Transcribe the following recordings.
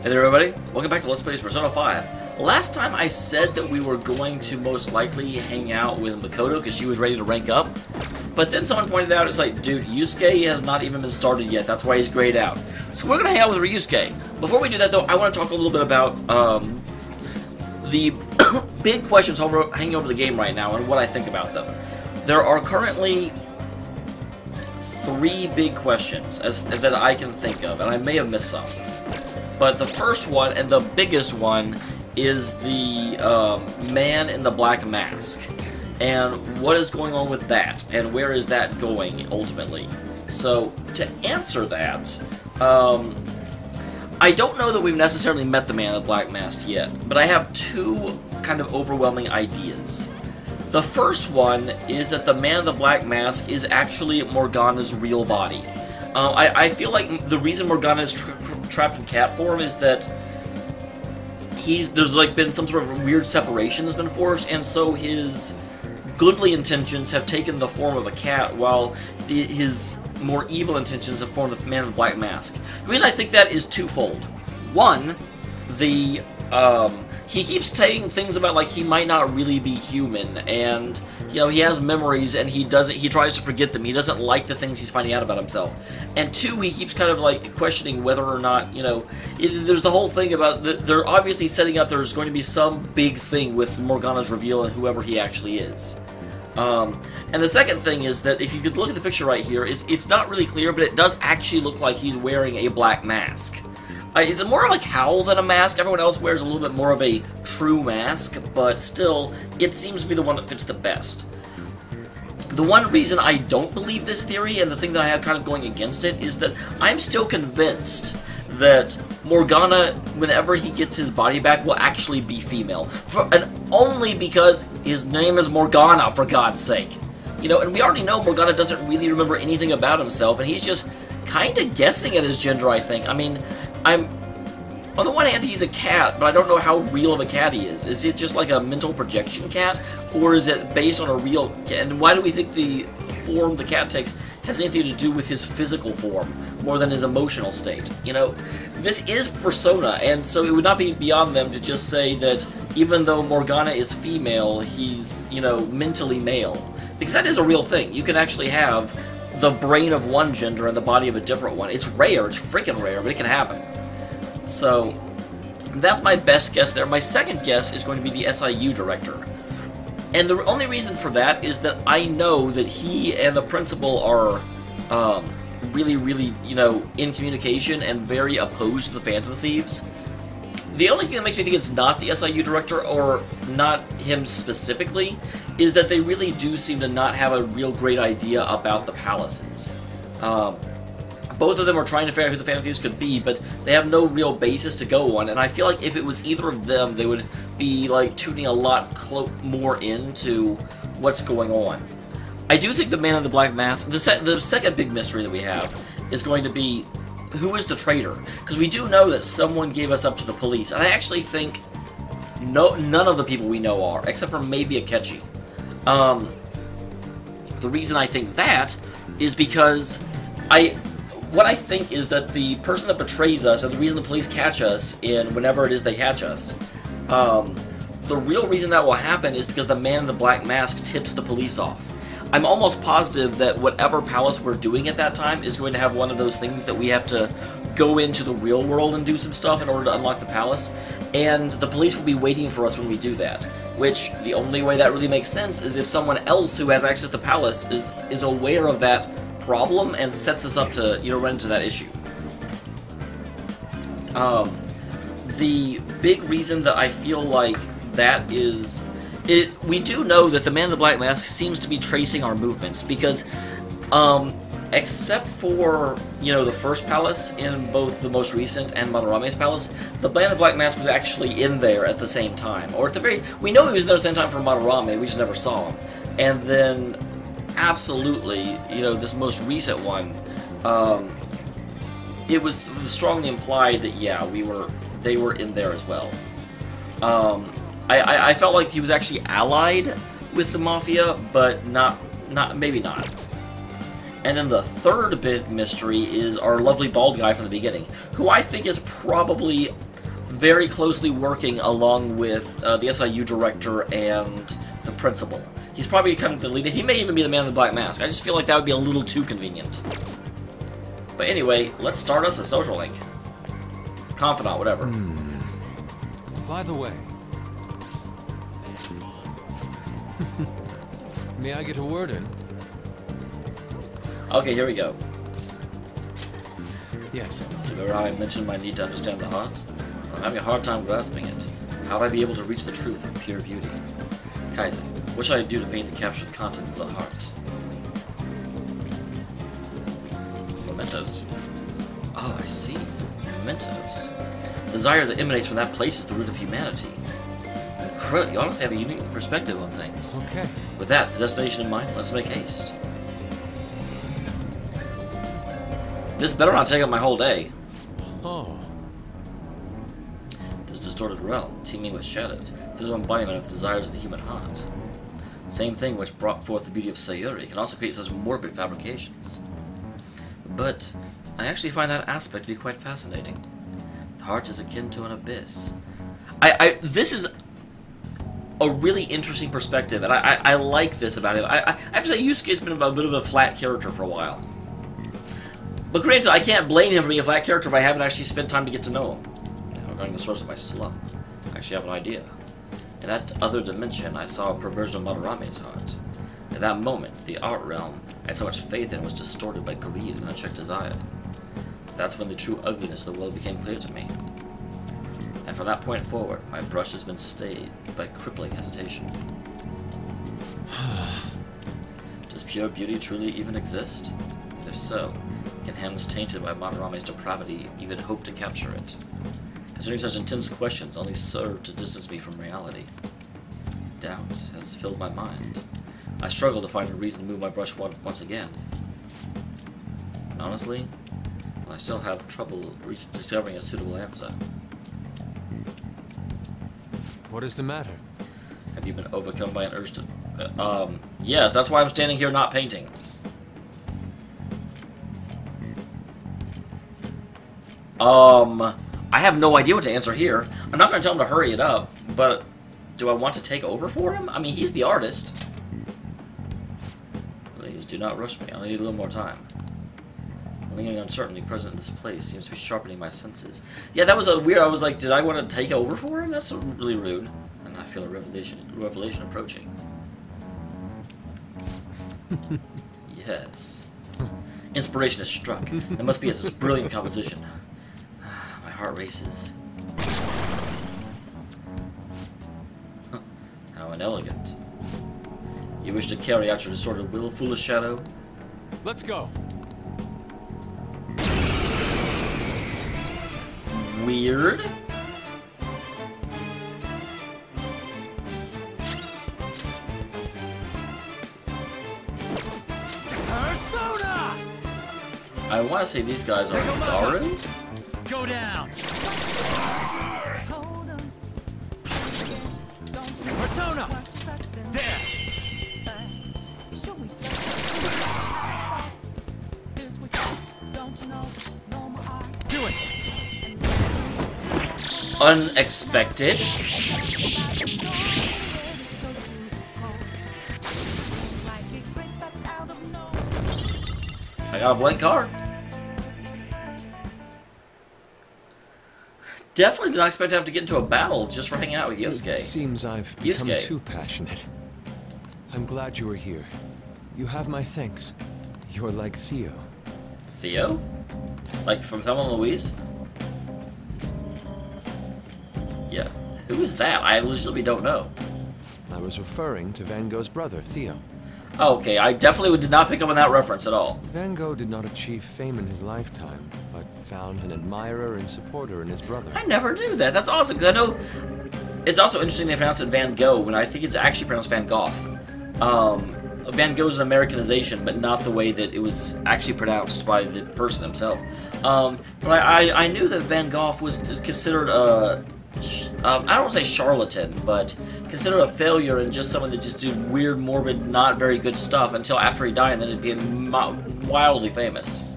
Hey there everybody, welcome back to Let's Play Persona 5. Last time I said that we were going to most likely hang out with Makoto because she was ready to rank up, but then someone pointed out, it's like, dude, Yusuke has not even been started yet, that's why he's grayed out. So we're going to hang out with Yusuke. Before we do that though, I want to talk a little bit about the big questions hanging over the game right now and what I think about them. There are currently 3 big questions that I can think of, and I may have missed some. But the first one, and the biggest one, is the man in the black mask. And what is going on with that? And where is that going, ultimately? So, to answer that, I don't know that we've necessarily met the man in the black mask yet, but I have 2 kind of overwhelming ideas. The first one is that the man in the black mask is actually Morgana's real body. I feel like the reason Morgana is trapped in cat form is that there's like been some sort of weird separation that's been forced, and so his goodly intentions have taken the form of a cat, while his more evil intentions have formed the man in the black mask. The reason I think that is twofold. One, he keeps saying things about like he might not really be human, and you know, he has memories and he tries to forget them. He doesn't like the things he's finding out about himself. And 2, he keeps kind of like questioning whether or not, you know, there's the whole thing about they're obviously setting up there's going to be some big thing with Morgana's reveal and whoever he actually is. And the second thing is that if you could look at the picture right here, it's not really clear, but it does actually look like he's wearing a black mask. It's more like Howl than a mask. Everyone else wears a little bit more of a true mask, but still, it seems to be the one that fits the best. The one reason I don't believe this theory, and the thing that I have kind of going against it, is that I'm still convinced that Morgana, whenever he gets his body back, will actually be female. And only because his name is Morgana, for God's sake. You know, and we already know Morgana doesn't really remember anything about himself, and he's just kind of guessing at his gender, I think. I mean, on the one hand, he's a cat, but I don't know how real of a cat he is. Is it just like a mental projection cat, or is it based on a real cat? And why do we think the form the cat takes has anything to do with his physical form, more than his emotional state? You know, this is Persona, and so it would not be beyond them to just say that even though Morgana is female, he's, you know, mentally male. Because that is a real thing. You can actually have the brain of one gender and the body of a different one. It's rare, it's freaking rare, but it can happen. So, that's my best guess there. My second guess is going to be the SIU director. And the only reason for that is that I know that he and the principal are really, really, you know, in communication and very opposed to the Phantom Thieves. The only thing that makes me think it's not the SIU director, or not him specifically, is that they really do seem to not have a real great idea about the palaces. Both of them are trying to figure out who the Phantom Thieves could be, but they have no real basis to go on, and I feel like if it was either of them, they would be, like, tuning a lot more into what's going on. I do think the man in the black mask, the second big mystery that we have, is going to be, who is the traitor? Because we do know that someone gave us up to the police, and I actually think none of the people we know are, except for maybe Akechi. The reason I think that is because what I think is that the person that betrays us, and the reason the police catch us in whenever it is they catch us, the real reason that will happen is because the man in the black mask tips the police off. I'm almost positive that whatever palace we're doing at that time is going to have one of those things that we have to go into the real world and do some stuff in order to unlock the palace, and the police will be waiting for us when we do that. Which, the only way that really makes sense is if someone else who has access to palace is aware of that problem and sets us up to, you know, run into that issue. The big reason that I feel like that is, we do know that the man in the black mask seems to be tracing our movements, because except for, you know, the first palace in both the most recent and Madarame's palace, the man in the black mask was actually in there at the same time, or at the we know he was in there at the same time for Madarame, we just never saw him. And then absolutely, you know, this most recent one, it was strongly implied that, yeah, they were in there as well. I felt like he was actually allied with the Mafia, but maybe not. And then the third big mystery is our lovely bald guy from the beginning, who I think is probably very closely working along with the SIU director and the principal. He's probably kind of the leader. He may even be the man in the black mask. I just feel like that would be a little too convenient. But anyway, let's start us a social link. Confidant, whatever. By the way, may I get a word in? Okay, here we go. Yes. Do you remember how I mentioned my need to understand the heart? I'm having a hard time grasping it. How would I be able to reach the truth of pure beauty? Kaizen, what should I do to paint the captured contents of the heart? Mementos. Oh, I see. Mementos. Desire that emanates from that place is the root of humanity. You honestly have a unique perspective on things. Okay. With that, the destination in mind, let's make haste. This better not take up my whole day. Oh. This distorted realm, teeming with shadows, physical embodiment of the desires of the human heart. Same thing which brought forth the beauty of Sayuri can also create such morbid fabrications. But I actually find that aspect to be quite fascinating. The heart is akin to an abyss. This is a really interesting perspective, and I like this about him. I have to say, Yusuke's been a bit of a flat character for a while. But granted, I can't blame him for being a flat character if I haven't actually spent time to get to know him. Now, regarding the source of my slump, I actually have an idea. In that other dimension, I saw a perversion of Madarame's heart. At that moment, the art realm I had so much faith in was distorted by greed and unchecked desire. That's when the true ugliness of the world became clear to me. And from that point forward, my brush has been stayed by crippling hesitation. Does pure beauty truly even exist? And if so, can hands tainted by Madarame's depravity even hope to capture it? Considering such intense questions only serve to distance me from reality. Doubt has filled my mind. I struggle to find a reason to move my brush once again. And honestly, I still have trouble discovering a suitable answer. What is the matter? Have you been overcome by an urge to... yes, that's why I'm standing here not painting. I have no idea what to answer here. I'm not going to tell him to hurry it up, but do I want to take over for him? I mean, he's the artist. Please, do not rush me. I'll need a little more time. The lingering uncertainty present in this place seems to be sharpening my senses. Yeah, that was a weird... I was like, did I want to take over for him? That's really rude. And I feel a revelation approaching. Yes. Inspiration is struck. There must be this brilliant composition. My heart races. How inelegant. You wish to carry out your distorted will, foolish shadow? Let's go. Weird. Persona! I want to say these guys are Garu? Go down. Persona! There! Do it! Unexpected. I got a blank card. Definitely did not expect to have to get into a battle just for hanging out with Yusuke. It seems I've become Yusuke. too passionate. I'm glad you were here. You have my thanks. You're like Theo. Theo? Like from Thelma and Louise? Yeah. Who is that? I literally don't know. I was referring to Van Gogh's brother, Theo. Oh, okay, I definitely did not pick up on that reference at all. Van Gogh did not achieve fame in his lifetime, but found an admirer and supporter in his brother. I never knew that. That's awesome, because I know... It's also interesting they pronounce it Van Gogh, when I think it's actually pronounced Van Gogh. Van Gogh's an Americanization, but not the way that it was actually pronounced by the person himself. But I knew that Van Gogh was considered a... I don't want to say charlatan, but considered a failure and just someone that just did weird, morbid, not very good stuff until after he died, and then it became wildly famous.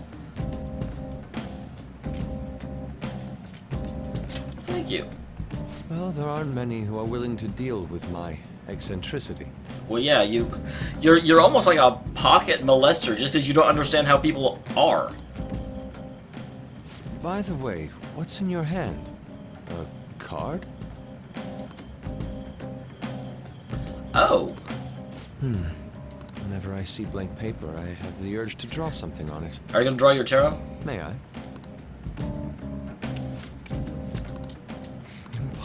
I think Thank you. Well, there aren't many who are willing to deal with my eccentricity. Well, yeah, you're almost like a pocket molester, just as you don't understand how people are. By the way, what's in your hand? A card? Oh. Whenever I see blank paper, I have the urge to draw something on it. Are you gonna draw your tarot? May I?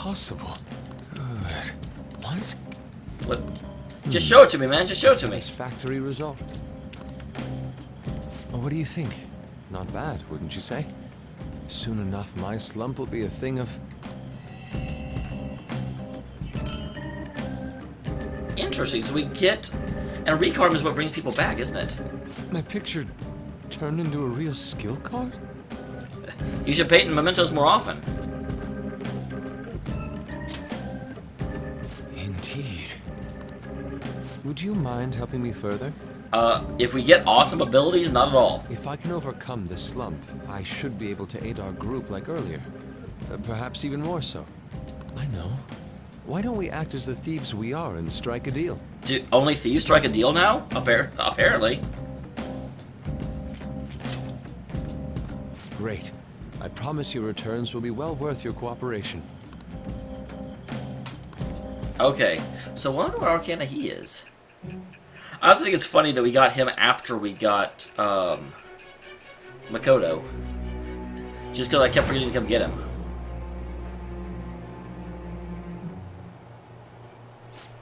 Impossible. Good. What? What? Just show it to me, man. Just show it to me. Satisfactory result. Well, what do you think? Not bad, wouldn't you say? Soon enough, my slump will be a thing of... Interesting. So we get... And recard is what brings people back, isn't it? My picture turned into a real skill card? You should paint in mementos more often. Indeed. Would you mind helping me further? If we get awesome abilities, not at all. If I can overcome this slump, I should be able to aid our group like earlier. Perhaps even more so. I know. Why don't we act as the thieves we are and strike a deal? Do only thieves strike a deal now? Apparently. Great. I promise your returns will be well worth your cooperation. Okay, so I wonder what Arcana he is. I also think it's funny that we got him after we got, Makoto. Just because I kept forgetting to come get him.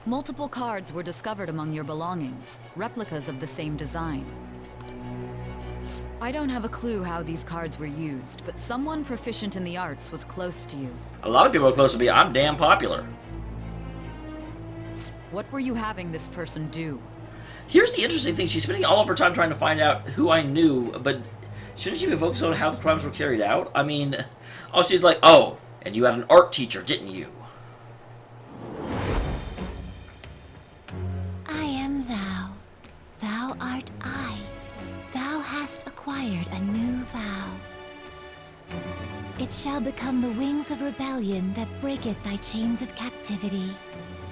Multiple cards were discovered among your belongings, replicas of the same design. I don't have a clue how these cards were used, but someone proficient in the arts was close to you. A lot of people are close to me. I'm damn popular. What were you having this person do? Here's the interesting thing. She's spending all of her time trying to find out who I knew, but shouldn't she be focused on how the crimes were carried out? I mean, oh, she's like, oh, and you had an art teacher, didn't you? I am thou. Thou art I. Thou hast acquired a new vow. It shall become the wings of rebellion that breaketh thy chains of captivity.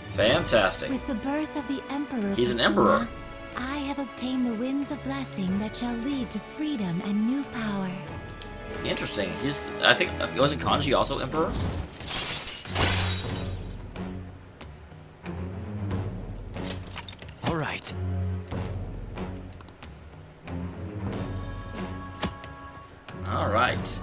Fantastic. With the birth of the Emperor He's an Kusuma, emperor. I have obtained the winds of blessing that shall lead to freedom and new power. Interesting. I think, wasn't Kanji also emperor? All right. All right.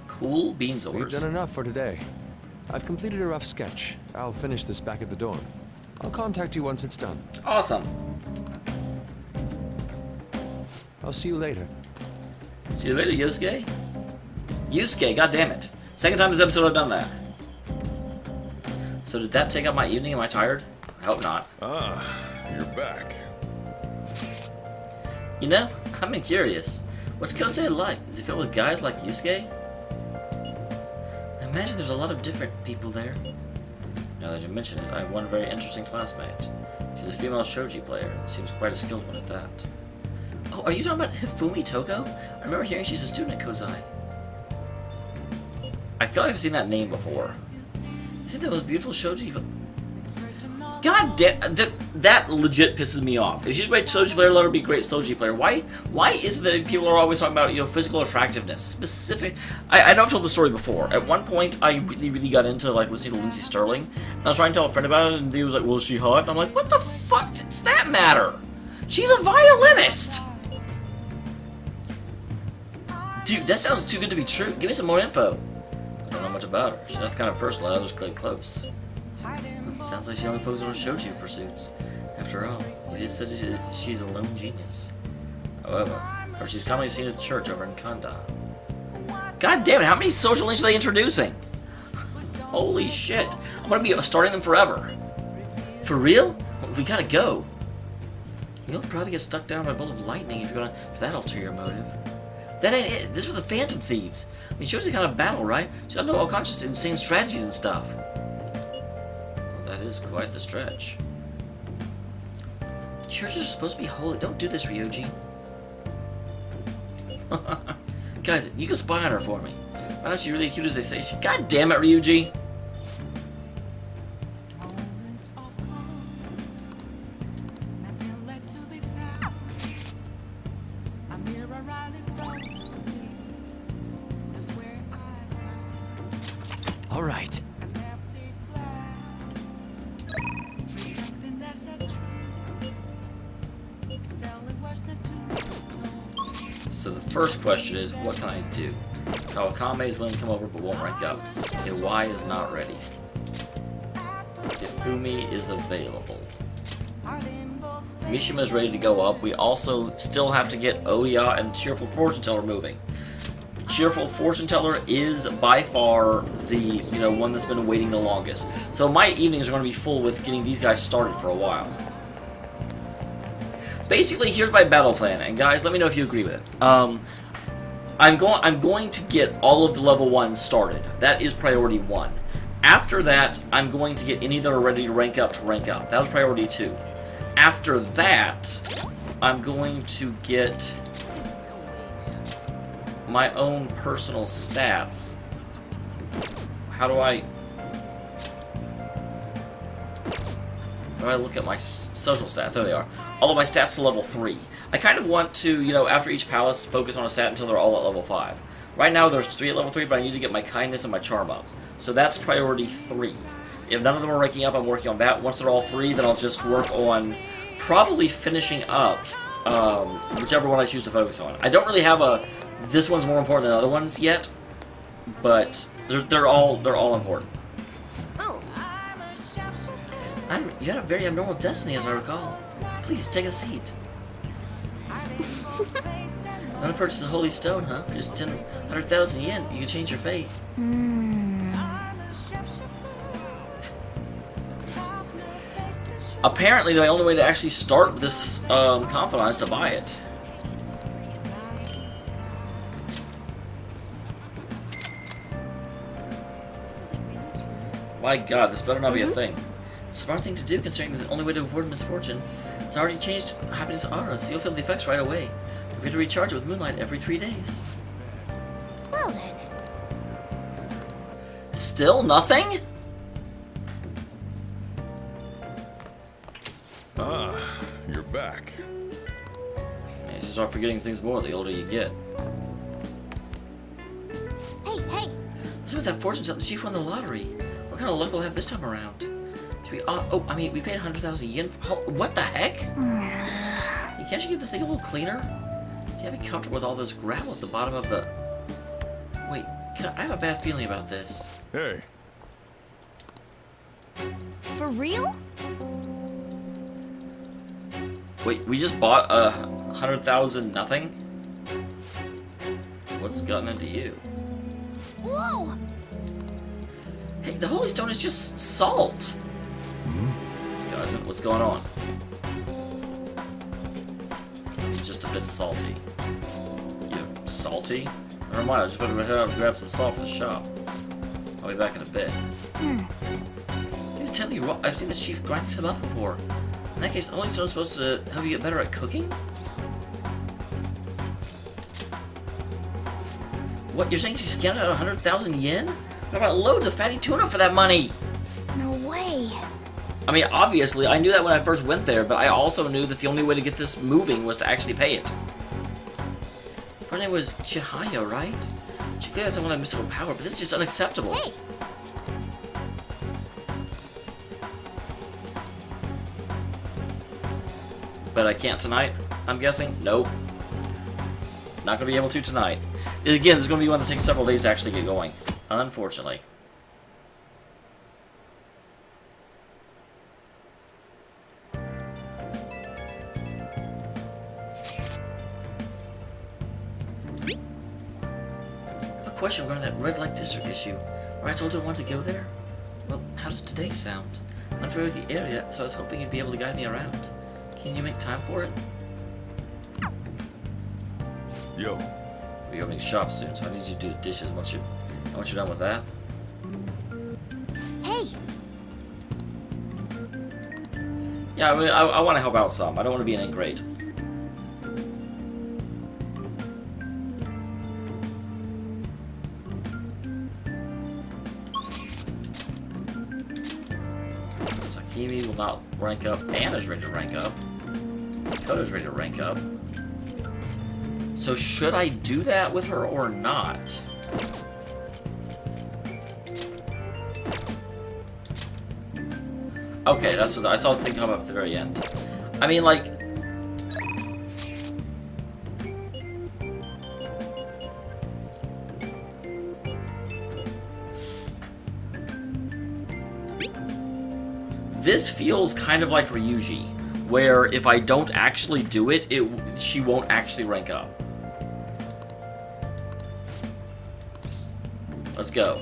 Cool beans We've orders. done enough for today. I've completed a rough sketch. I'll finish this back at the dorm. I'll contact you once it's done. Awesome. I'll see you later. See you later, Yusuke. Yusuke, goddammit. Second time this episode I've done that. So did that take up my evening? Am I tired? I hope not. Ah, you're back. You know, I've been curious. What's Kosei like? Is he filled with guys like Yusuke? I imagine there's a lot of different people there. Now that you mention it, I have one very interesting classmate. She's a female shogi player. Seems quite a skilled one at that. Oh, are you talking about Hifumi Toko? I remember hearing she's a student at Kozai. I feel like I've seen that name before. Is it the most beautiful shogi? God damn, that legit pisses me off. If she's a great shogi player, let her be a great shogi player. Why is it that people are always talking about, physical attractiveness? Specific. I know I've told the story before. At one point, I really got into, listening to Lindsay Sterling. And I was trying to tell a friend about it, and he was like, well, is she hot? And I'm like, what the fuck does that matter? She's a violinist! Dude, that sounds too good to be true. Give me some more info. I don't know much about her. She's not the kind of person let others get close. Sounds like she only focuses on her shoji pursuits. After all, you just said she's a lone genius. However, she's commonly seen at church over in Kanda. God damn it, how many social links are they introducing? Holy shit. I'm gonna be starting them forever. For real? We gotta go. You'll probably get stuck down by a bolt of lightning if you're gonna if that ulterior motive. That ain't it. This was the Phantom Thieves. Shows the kind of battle, right? She's got no conscious insane strategies and stuff. That is quite the stretch. Churches are supposed to be holy. Don't do this, Ryoji. Guys, you can spy on her for me. Why not she really cute as they say? God damn it, Ryuji! All right. So the first question is, what can I do? Kawakame is willing to come over but won't rank up. Iwai is not ready. Ifumi is available. Mishima is ready to go up. We also still have to get Oya and Cheerful Fortune Teller moving. Cheerful Fortune Teller is by far the, one that's been waiting the longest. So my evenings are going to be full with getting these guys started for a while. Basically, here's my battle plan, and guys, let me know if you agree with it. I'm going to get all of the level 1s started. That is priority 1. After that, I'm going to get any that are ready to rank up. That was priority 2. After that, I'm going to get my own personal stats. How do I look at my social stats? There they are. All of my stats to level 3. I kind of want to, after each palace, focus on a stat until they're all at level 5. Right now, there's 3 at level 3, but I need to get my kindness and my charm up. So that's priority 3. If none of them are ranking up, I'm working on that. Once they're all 3, then I'll just work on probably finishing up whichever one I choose to focus on. I don't really have a this one's more important than other ones yet, but they're all important. Oh. You had a very abnormal destiny, as I recall. Please take a seat. Want to purchase a holy stone, huh? For just 100,000 yen, you can change your fate. Apparently, the only way to actually start this confidant is to buy it. My god, this better not be a thing. Smart thing to do, considering the only way to avoid misfortune. It's already changed happiness aura, so you'll feel the effects right away. You're free to recharge it with moonlight every 3 days. Well then. Still nothing? Ah, you're back. You should start forgetting things more the older you get. Hey! So with that fortune teller, the chief won the lottery. What kind of luck will have this time around? Should we? We paid 100,000 yen. What the heck? Hey, can't you give this thing a little cleaner? Can't be comfortable with all this gravel at the bottom of the. Wait, I have a bad feeling about this. Hey. For real? Wait, we just bought 100,000 nothing? What's gotten into you? Whoa! Hey, the holy stone is just salt. Guys, what's going on? It's just a bit salty. Yeah, salty? Never mind, I just better head out and grab some salt for the shop. I'll be back in a bit. Please tell me, I've seen the chief grind some up before. In that case, the holy stone is supposed to help you get better at cooking? What, you're saying she scammed out 100,000 yen? What about loads of fatty tuna for that money? No way. I mean, obviously, I knew that when I first went there, but I also knew that the only way to get this moving was to actually pay it. Her name was Chihaya, right? She clearly has some kind of mystical power, but this is just unacceptable. Hey! But I can't tonight, I'm guessing? Nope. Not gonna be able to tonight. Again, this is gonna be one that takes several days to actually get going. Unfortunately. I have a question regarding that red light district issue. Where I told you I wanted to go there? Well, how does today sound? I'm familiar with the area, so I was hoping you'd be able to guide me around. Can you make time for it? Yo. We're opening shop soon, so I need you to do the dishes once you're done with that. Hey! Yeah, I mean, I want to help out some. I don't want to be an ingrate. Takimi will not rank up. Anna's ready to rank up. Koda's ready to rank up. So should I do that with her or not? Okay, that's what I saw the thing come up at the very end. I mean, like... This feels kind of like Ryuji, where if I don't actually do it, she won't actually rank up. Let's go.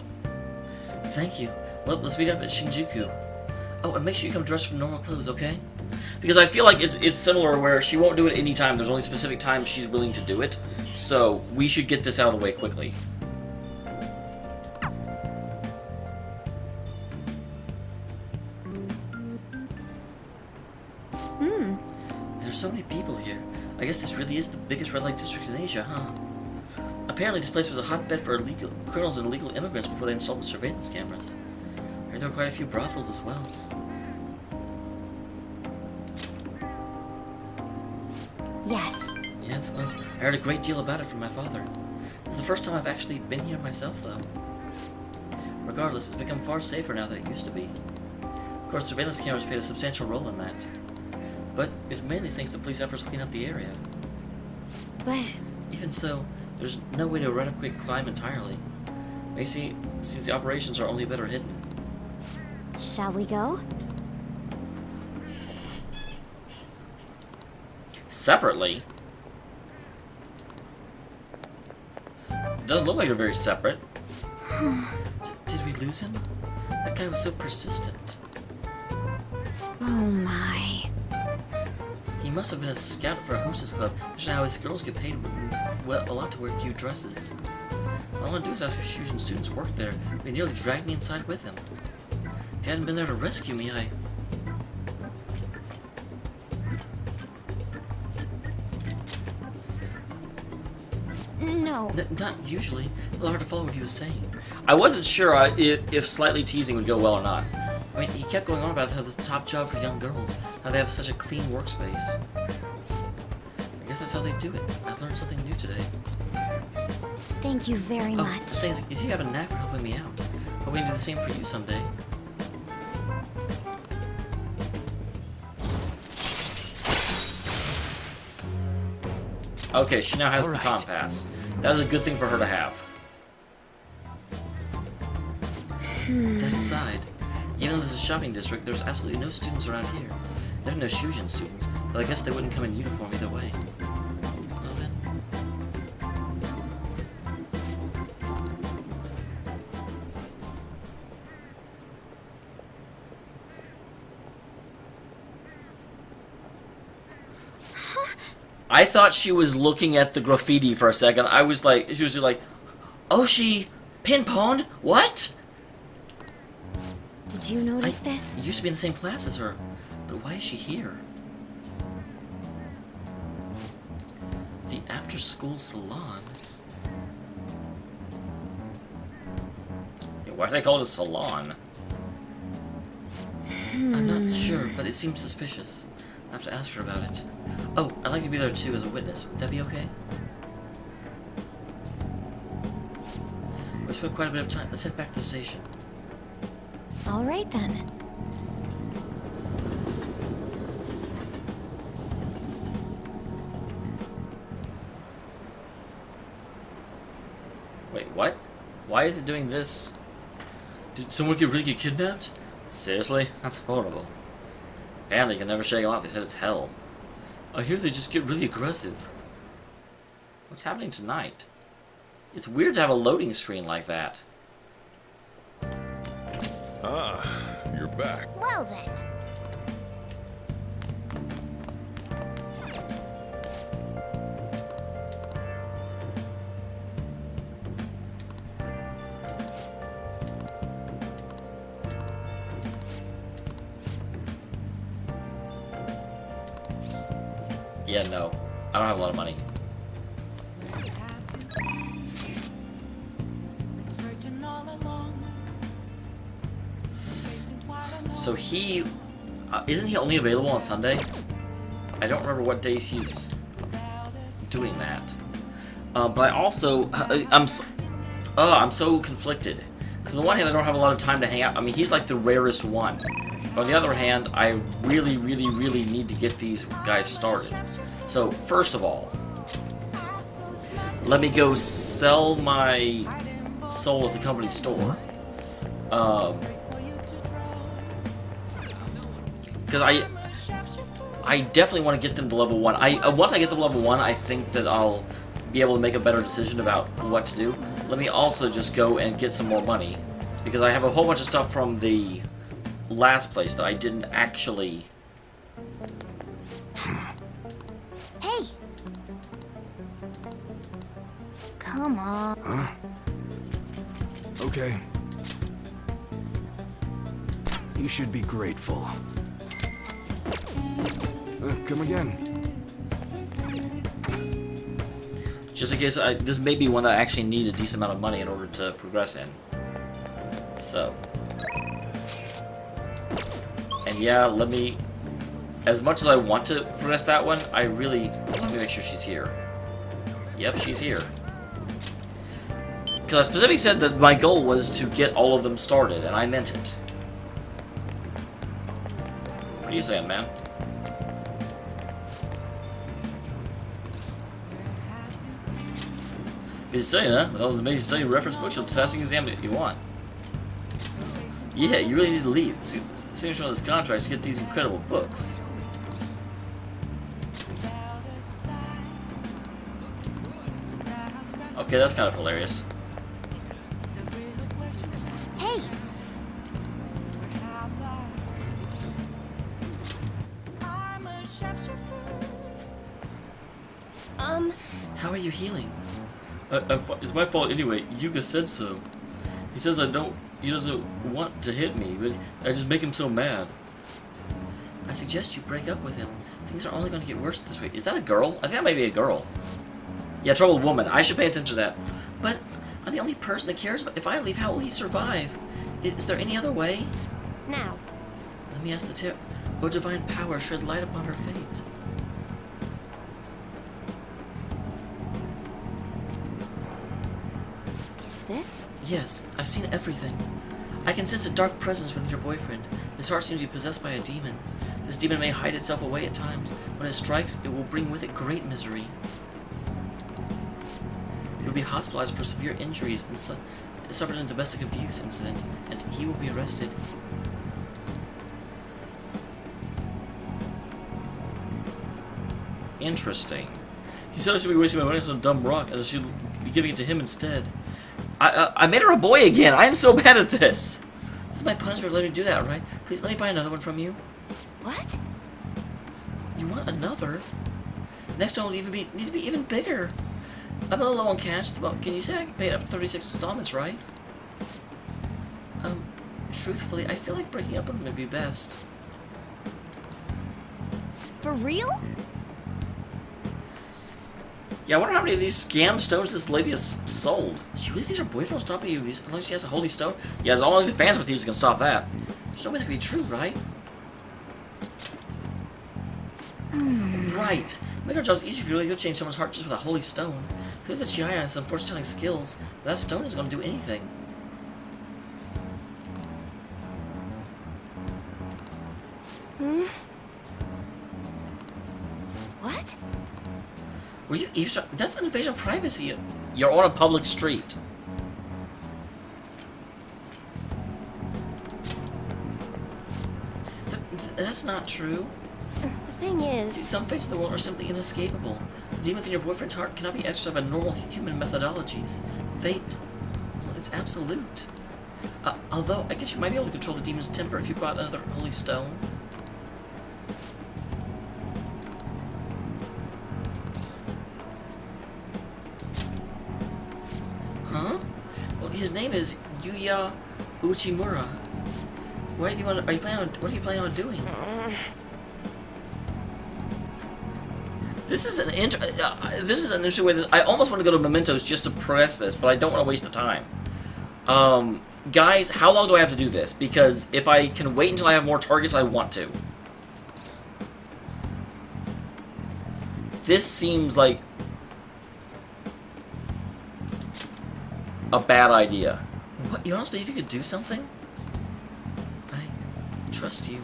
Thank you. Well, let's meet up at Shinjuku. Oh, and make sure you come dressed from normal clothes, okay? Because I feel like it's similar where she won't do it any time. There's only specific times she's willing to do it. So we should get this out of the way quickly. There's so many people here. I guess this really is the biggest red light district in Asia, huh? Apparently this place was a hotbed for illegal criminals and illegal immigrants before they installed the surveillance cameras. I heard there were quite a few brothels as well. Yes. Yes, well, I heard a great deal about it from my father. This is the first time I've actually been here myself, though. Regardless, it's become far safer now than it used to be. Of course, surveillance cameras played a substantial role in that. But it's mainly thanks to police efforts to clean up the area. But... Even so, there's no way to eradicate crime entirely. Macy, it seems the operations are only better hidden. shall we go? Separately? It doesn't look like they're very separate. Did we lose him? That guy was so persistent. Oh my. He must have been a scout for a hostess club. Imagine how his girls get paid well, a lot to wear cute dresses. All I want to do is ask if Shujin students work there. He nearly dragged me inside with him. If he hadn't been there to rescue me, No. Not usually. A little hard to follow what he was saying. I wasn't sure if slightly teasing would go well or not. I mean, he kept going on about how the top job for young girls, how they have such a clean workspace. I guess that's how they do it. I learned something new today. Thank you very Oh, much. the thing is, you have a knack for helping me out. Hope we can do the same for you someday. Okay, she now has the baton pass. That is a good thing for her to have. That aside, even though this is a shopping district, there's absolutely no students around here. There are no Shujin students, but I guess they wouldn't come in uniform either way. Well then. I thought she was looking at the graffiti for a second. I was like, she was like, Oshi, Pinpon, what? Did you notice this? I used to be in the same class as her, but why is she here? The after-school salon? Yeah, why do they call it a salon? I'm not sure, but it seems suspicious. I have to ask her about it. Oh, I'd like to be there too as a witness. Would that be okay? We spent quite a bit of time. Let's head back to the station. All right then. Wait, what? Why is it doing this? Did someone really get kidnapped? Seriously? That's horrible. Apparently you can never shake them off. They said it's hell. I hear they just get really aggressive. What's happening tonight? It's weird to have a loading screen like that. Ah, you're back. Well then. Yeah, no. I don't have a lot of money. So he... isn't he only available on Sunday? I don't remember what days he's doing that. But I also... I'm so conflicted. Because on the one hand, I don't have a lot of time to hang out. I mean, he's like the rarest one. But on the other hand, I really, really, really need to get these guys started. So, first of all, let me go sell my soul at the company store. Because I definitely want to get them to level 1. Once I get to level 1, I think that I'll be able to make a better decision about what to do. Let me also just go and get some more money. Because I have a whole bunch of stuff from the last place that I didn't actually... Hey! Come on. Huh? Okay. You should be grateful. Come again. Just in case, this may be one that I actually need a decent amount of money in order to progress in. So. And yeah, let me... As much as I want to progress that one, I really... Let me make sure she's here. Yep, she's here. Because I specifically said that my goal was to get all of them started, and I meant it. What are you saying, man? Busy studying, huh? With all those amazing study reference books, you'll pass the exam that you want. Yeah, you really need to leave. Signature on this contract to get these incredible books. Okay, that's kind of hilarious. Hey! How are you healing? It's my fault anyway. Yuka said so. He says he doesn't want to hit me, but I just make him so mad. I suggest you break up with him. Things are only going to get worse this way. Is that a girl? I think that might be a girl. Yeah, troubled woman. I should pay attention to that. But I'm the only person that cares about... If I leave, how will he survive? Is there any other way? Now. Let me ask the tip. O divine power, shed light upon her fate. Is this? Yes, I've seen everything. I can sense a dark presence within your boyfriend. His heart seems to be possessed by a demon. This demon may hide itself away at times. When it strikes, it will bring with it great misery. He will be hospitalized for severe injuries and suffered a domestic abuse incident, and he will be arrested. Interesting. He said I should be wasting my money on some dumb rock, as I should be giving it to him instead. I made her a boy again! I am so bad at this! This is my punishment for letting me do that, right? Please let me buy another one from you. What? You want another? Next one will need to be even bigger. I'm a little low on cash, but can you say I can pay it up 36 installments, right? Truthfully, I feel like breaking up with him would be best. For real? Yeah, I wonder how many of these scam stones this lady has sold. She really thinks her boyfriend will stop you unless she has a holy stone? Yeah, as only the fans with these can stop that. There's no way that can be true, right? Right. Make our jobs easier if you really could change someone's heart just with a holy stone. Clearly that Chihaya has some fortune-telling skills, but that stone isn't going to do anything. What? Were you eavesdropping? That's an invasion of privacy. You're on a public street. That's not true. The thing is... See, some fates of the world are simply inescapable. The demon within your boyfriend's heart cannot be exercised by normal human methodologies. Fate, well, it's absolute. Although, I guess you might be able to control the demon's temper if you brought another holy stone. Huh? Well, his name is Yuya Uchimura. What are you planning on doing? This is an interesting way. I almost want to go to Mementos just to press this, but I don't want to waste the time. Guys, how long do I have to do this? Because if I can wait until I have more targets, I want to. This seems like a bad idea. What? You honestly believe you could do something? I trust you.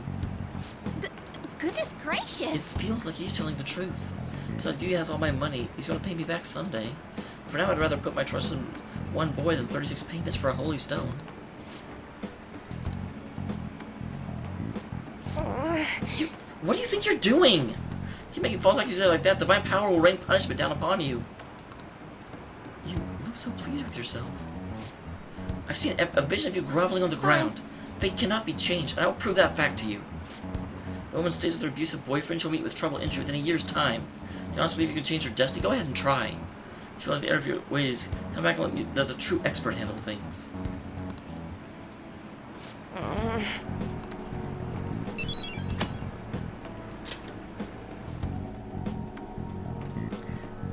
Goodness gracious! It feels like he's telling the truth. Besides, he has all my money. He's going to pay me back someday. For now, I'd rather put my trust in one boy than 36 payments for a holy stone. What do you think you're doing? You make it false like you said like that. Divine power will rain punishment down upon you. You look so pleased with yourself. I've seen a vision of you groveling on the ground. Fate cannot be changed, and I will prove that fact to you. The woman stays with her abusive boyfriend. She'll meet with trouble and injury within a year's time. You honestly believe you can change her destiny? Go ahead and try. She realizes the error of your ways. Come back and let me let a true expert handle things.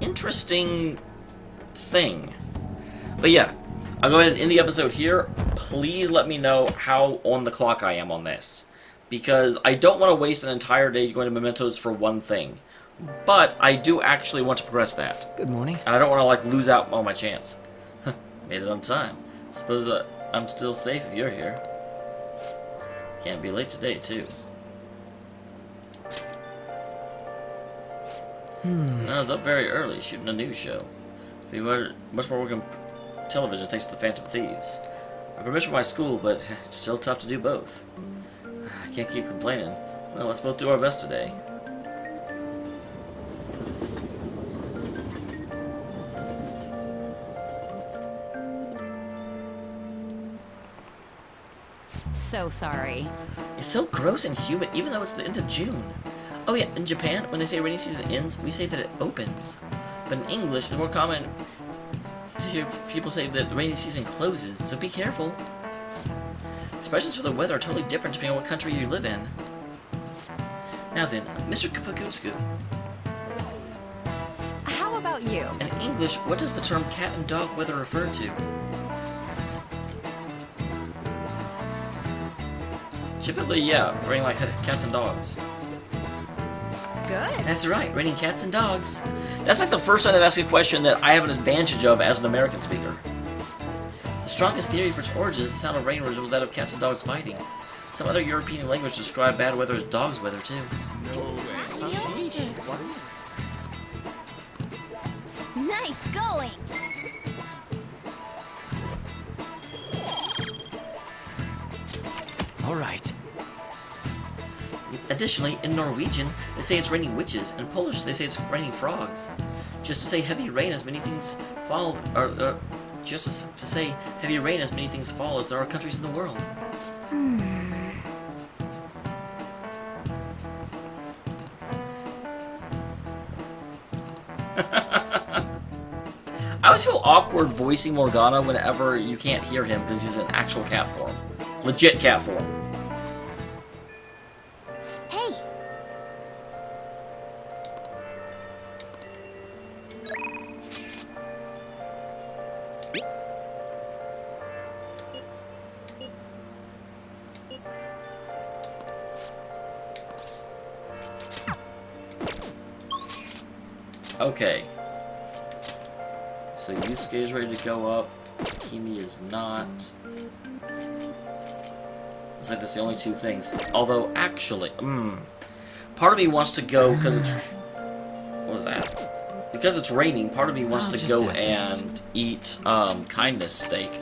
Interesting thing. But yeah, I'll go ahead and end the episode here. Please let me know how on the clock I am on this. Because I don't want to waste an entire day going to Mementos for one thing. But I do actually want to progress that. Good morning. And I don't want to, like, lose out on my chance. Made it on time. Suppose I'm still safe if you're here. Can't be late today, too. I was up very early, shooting a news show. Be much more work on television thanks to the Phantom Thieves. I permission from my school, but it's still tough to do both. I can't keep complaining. Well, let's both do our best today. So sorry. It's so gross and humid, even though it's the end of June. Oh yeah, in Japan, when they say rainy season ends, we say that it opens. But in English, it's more common to hear people say that rainy season closes, so be careful. Expressions for the weather are totally different depending on what country you live in. Now then, Mr. Fukutsuku. How about you? In English, what does the term cat and dog weather refer to? Typically, yeah, raining like cats and dogs. Good. That's right, raining cats and dogs. That's like the first time they've asked a question that I have an advantage of as an American speaker. The strongest theory for its origins, the sound of rain was that of cats and dogs fighting. Some other European languages describe bad weather as dog's weather, too. Nice going! All right. Additionally, in Norwegian, they say it's raining witches. In Polish, they say it's raining frogs. Just to say heavy rain as many things fall, just to say heavy rain as many things fall as there are countries in the world. I always feel awkward voicing Morgana whenever you can't hear him because he's in actual cat form. Legit cat form. Hey! Okay. So Yusuke is ready to go up. Kimi is not. Looks like that's the only two things. Although, actually, part of me wants to go because it's. What was that? Because it's raining, part of me wants to go and eat kindness steak.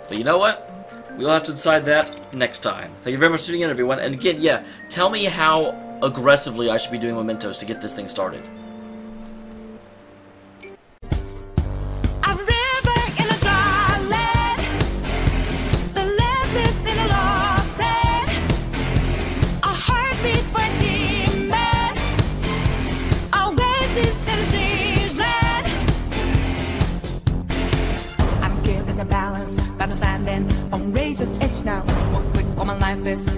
But you know what? We'll have to decide that next time. Thank you very much for tuning in, everyone. And again, yeah, tell me how aggressively I should be doing mementos to get this thing started. On razor's edge now, one click on my life is